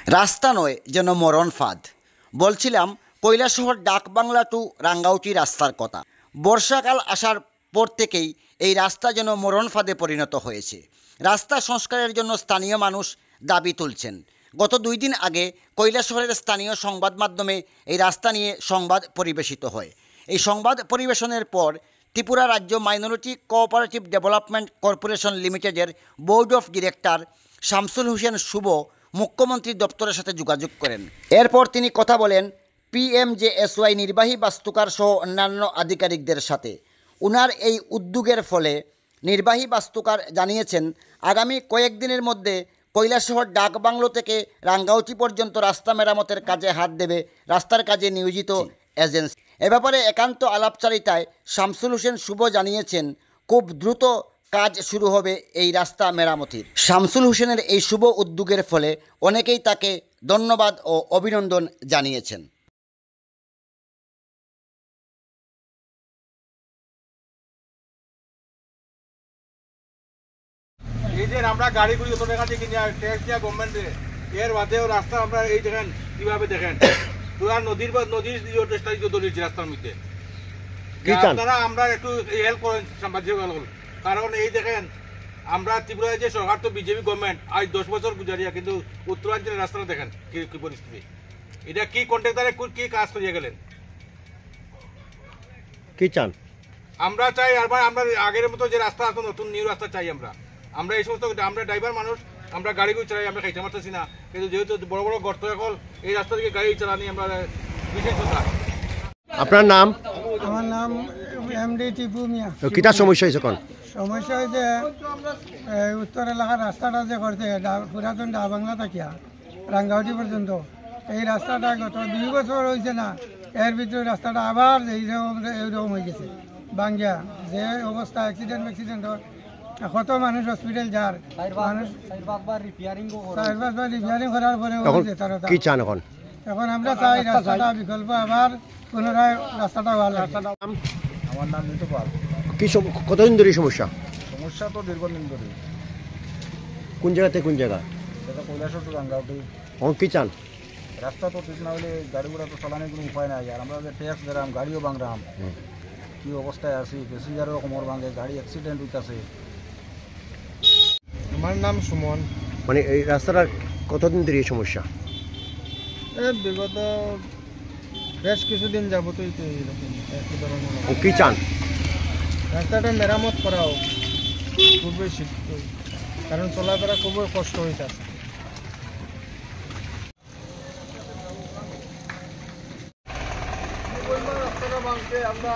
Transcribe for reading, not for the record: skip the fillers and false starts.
রাস্তা নয় যেন মরণ ফাঁদ। বলছিলাম কৈলাসহর ডাকবাংলা টু রাঙ্গাউটি রাস্তার কথা। বর্ষাকাল আসার পর থেকেই এই রাস্তা যেন মরণ ফাঁদে পরিণত হয়েছে। রাস্তা সংস্কারের জন্য স্থানীয় মানুষ দাবি তুলছেন। গত 2 দিন আগে কৈলাসহরের স্থানীয় সংবাদ মাধ্যমে এই রাস্তা নিয়ে সংবাদ পরিবেশিত হয়। এই সংবাদ পরিবেশনের পর ত্রিপুরা রাজ্য মাইনরিটি কোঅপারেটিভ ডেভেলপমেন্ট কর্পোরেশন লিমিটেডের board of director Shamsul Hossain শুভ মুখ্যমন্ত্রী দপ্তরের সাথে যোগাযোগ করেন। এরপর তিনি কথা বলেন পিএমজেএসওয়াই নির্বাহী বাস্তুকার সহ অন্যান্য আধিকারিকদের সাথে। উনার এই উদ্যোগের ফলে নির্বাহী বাস্তুকার জানিয়েছেন আগামী কয়েকদিনের মধ্যে কৈলাসহর ডাকবাংলো থেকে রাঙ্গাউটি পর্যন্ত রাস্তা মেরামতের কাজে হাত দেবে রাস্তার কাজে নিয়োজিত এজেন্সি। এ ব্যাপারে একান্ত আলাপচারিতায় শামসুল হোসেন শুভ জানিয়েছেন খুব দ্রুত কাজ শুরু হবে এই রাস্তা মেরামতির। শামসুল হোসেনের এই শুভ উদ্যোগের ফলে অনেকেই তাকে ধন্যবাদ ও অভিনন্দন জানিয়েছেন। এই যে আমরা গাড়িগুলি অত টাকা দিয়ে কিনে ট্যাক্স দেওয়া গভর্নমেন্টে, এর বাদেও রাস্তা আমরা এই দেখেন কিভাবে দেখেন তোরা নদীর দলিয়েছে রাস্তার মধ্যে। আপনারা আমরা একটু হেল্প করেন সাংবাদিক, কারণ এই দেখেন আমরা ত্রিপুরায় যে সরকার তো বিজেপি গভর্নমেন্ট আজ 10 বছর গুজারিয়া, কিন্তু উত্তরাঞ্চলের রাস্তাটা দেখেন কি পরিস্থিতি। এটা কি কন্ট্রাক্টরে কি কাজ করিয়ে গেলেন? কি চান? আমরা চাই আবার আমরা আগের মতো যে রাস্তা আছে নতুন নিউ রাস্তা চাই। আমরা এই সমস্ত আমরা ড্রাইভার মানুষ, আমরা গাড়িগুলো চালাই, আমরা খাইতে পারতেছি না, কিন্তু যেহেতু বড় বড় গর্ত এখন এই রাস্তা থেকে গাড়ি চালানি আমরা বিশেষ কথা। আপনার নাম? আমার নাম এমডি টিপু মিয়া। কিটা সমস্যা হয়েছে কোন? সমস্যা হয়েছে উত্তর এলাকার রাস্তাটা যে করছে পুরাতন ডাকবাংলা থাকিয়া রাঙ্গাউটি পর্যন্ত, এই রাস্তাটা গত 2 বছর হয়েছে না, এর ভিতরে রাস্তাটা আবার এইরকম হয়ে গেছে বাঙ্গিয়া। যে অবস্থা অ্যাক্সিডেন্ট কত মানুষ হসপিটাল যার, মানুষ 4-5 বার রিপেয়ারিং করার পরে হয়েছে তারা। কি চান এখন? এখন আমরা চাই রাস্তাটা বিকল্প আবার পুনরায় রাস্তাটা ভালো। আমার নাম নিতে পার। কি কতদিন ধরে সমস্যা? সমস্যা তো দীর্ঘদিন ধরে। কোন জায়গাতে কোন জায়গা? সেটা কৈলাসহর টু রাঙ্গাউটি। এখন কি চান? রাস্তা তো ঠিক না হলে গাড়ি ঘোড়া তো চালানোর কোনো উপায় নাই। আর আমরা যে ট্যাক্স দিলাম, গাড়িও ভাঙলাম, কি অবস্থায় আছি, প্যাসেঞ্জারও কোমর ভাঙে, গাড়ি অ্যাক্সিডেন্ট হইতেছে। আমার নাম সুমন। মানে এই রাস্তাটার কতদিন ধরে এই সমস্যা? বিগত বেশ কিছুদিন যাবতই তো এইরকম একই ধরনের। কি চান? রাস্তাটা মেরামত করাও খুবই শীত, কারণ চলাফেরা খুবই কষ্ট হইতে আছে। আমরা